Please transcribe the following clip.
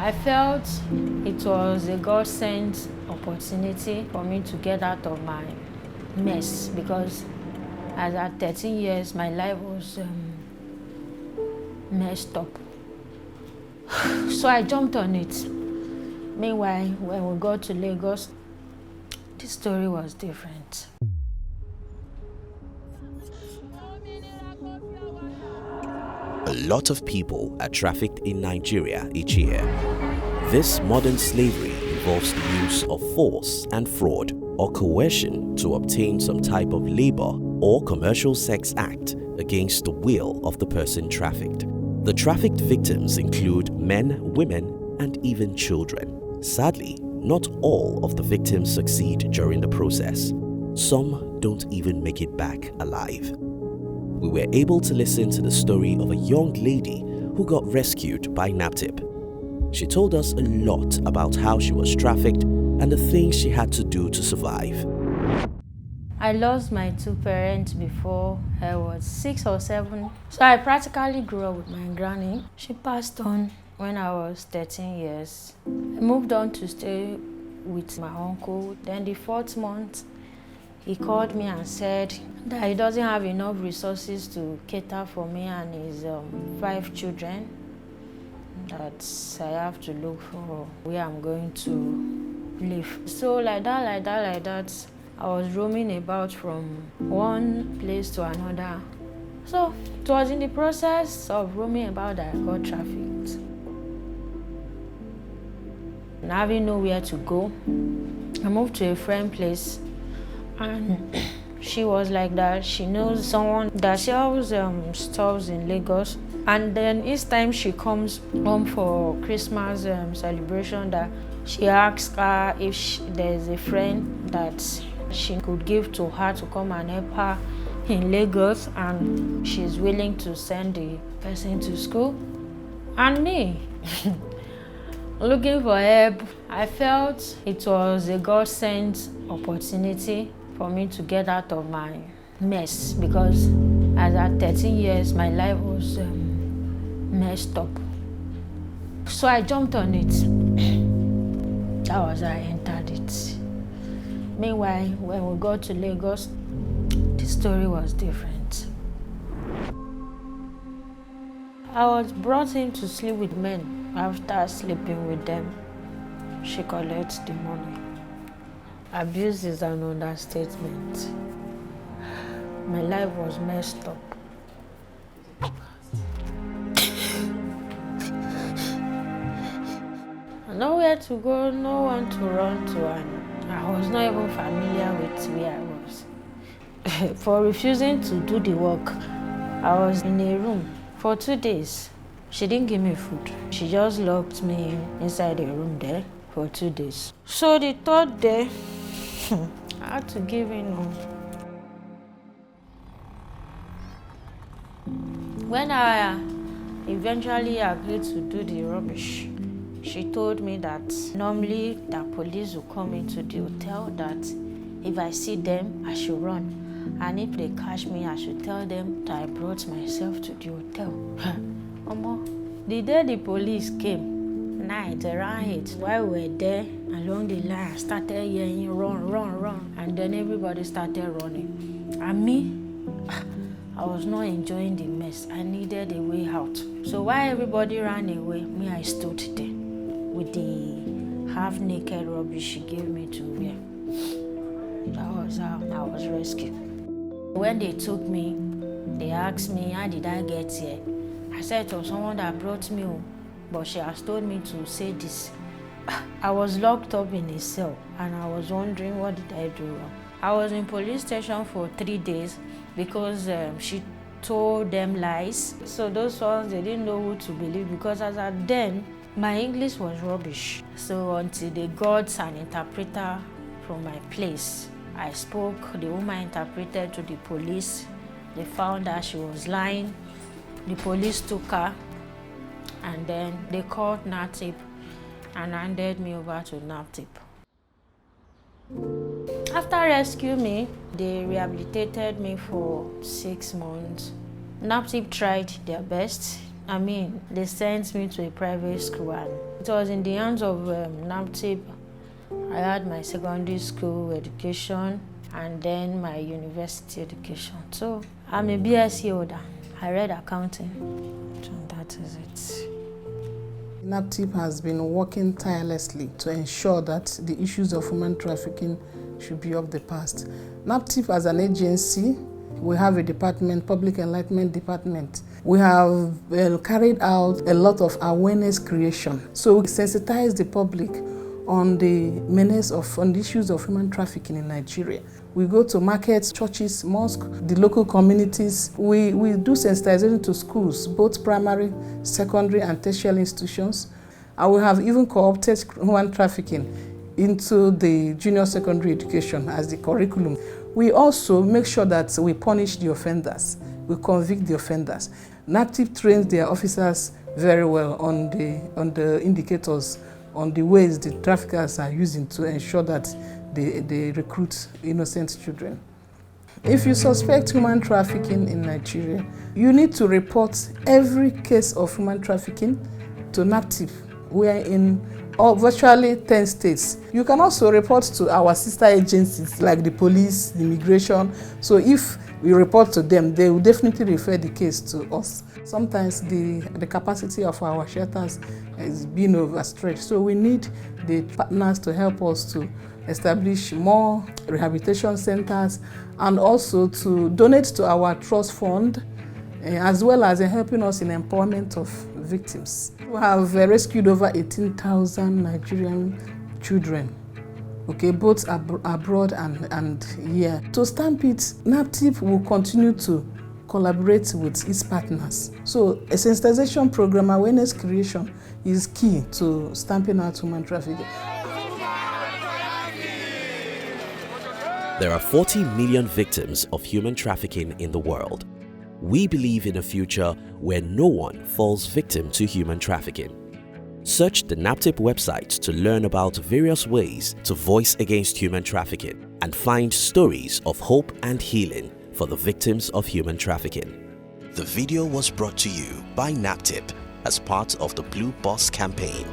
I felt it was a God-sent opportunity for me to get out of my mess, because as at 13 years, my life was messed up. So I jumped on it. Meanwhile, when we got to Lagos, the story was different. A lot of people are trafficked in Nigeria each year. This modern slavery involves the use of force and fraud or coercion to obtain some type of labor or commercial sex act against the will of the person trafficked. The trafficked victims include men, women, and even children. Sadly, not all of the victims succeed during the process. Some don't even make it back alive. We were able to listen to the story of a young lady who got rescued by Naptip. She told us a lot about how she was trafficked and the things she had to do to survive. I lost my two parents before I was 6 or 7. So I practically grew up with my granny. She passed on when I was 13 years. I moved on to stay with my uncle. Then the 4th month, he called me and said that he doesn't have enough resources to cater for me and his 5 children. That I have to look for where I'm going to live. So like that, I was roaming about from one place to another. So it was in the process of roaming about that I got trafficked. And having nowhere to go, I moved to a friend place, and she was like that. She knows someone that sells stores in Lagos. And then each time she comes home for Christmas celebration, that she asks her if there's a friend that she could give to her to come and help her in Lagos, and she's willing to send the person to school. And me, looking for help, I felt it was a God-sent opportunity for me to get out of my mess, because as at 13 years, my life was messed up. So I jumped on it. That was how I entered it. Meanwhile, when we got to Lagos, the story was different. I was brought in to sleep with men. After sleeping with them, she collects the money. Abuse is an understatement. My life was messed up. Nowhere to go, no one to run to, and I was not even familiar with where I was. For refusing to do the work, I was in a room for 2 days. She didn't give me food. She just locked me inside a room there for 2 days. So the 3rd day, I had to give in. When I eventually agreed to do the rubbish, she told me that normally the police will come into the hotel, that if I see them, I should run. And if they catch me, I should tell them that I brought myself to the hotel. The day the police came, night around 8, while we were there along the line, I started yelling, run, run, run. And then everybody started running. And me, I was not enjoying the mess. I needed a way out. So while everybody ran away, me, I stood there with the half-naked rubbish she gave me to wear. That was how I was rescued. When they took me, they asked me, how did I get here? I said it was someone that brought me home, but she has told me to say this. I was locked up in a cell, and I was wondering, what did I do wrong? I was in police station for 3 days because she told them lies. So those ones, they didn't know who to believe, because as at then, my English was rubbish. So until they got an interpreter from my place, I spoke, the woman interpreted to the police. They found that she was lying. The police took her, and then they called Naptip and handed me over to Naptip. After rescuing me, they rehabilitated me for 6 months. Naptip tried their best. they sent me to a private school, and it was in the hands of NAPTIP. I had my secondary school education and then my university education. So I'm a BSc holder. I read accounting. So that is it. NAPTIP has been working tirelessly to ensure that the issues of human trafficking should be of the past. NAPTIP as an agency, we have a department, Public Enlightenment Department. We have carried out a lot of awareness creation. So we sensitize the public on the menace on the issues of human trafficking in Nigeria. We go to markets, churches, mosques, the local communities. We do sensitization to schools, both primary, secondary, and tertiary institutions. And we have even co-opted human trafficking into the junior secondary education as the curriculum. We also make sure that we punish the offenders, we convict the offenders. NAPTIP trains their officers very well on the indicators, on the ways the traffickers are using to ensure that they recruit innocent children. If you suspect human trafficking in Nigeria, you need to report every case of human trafficking to NAPTIP. We are in virtually 10 states. You can also report to our sister agencies like the police, the immigration. So if we report to them, they will definitely refer the case to us. Sometimes the capacity of our shelters is being overstretched. So we need the partners to help us to establish more rehabilitation centers and also to donate to our trust fund, as well as helping us in empowerment of victims. We have rescued over 18,000 Nigerian children, both abroad and here. To stamp it, NAPTIP will continue to collaborate with its partners. So a sensitization program, awareness creation, is key to stamping out human trafficking. There are 40 million victims of human trafficking in the world. We believe in a future where no one falls victim to human trafficking. Search the NAPTIP website to learn about various ways to voice against human trafficking and find stories of hope and healing for the victims of human trafficking. The video was brought to you by NAPTIP as part of the Blue Bus campaign.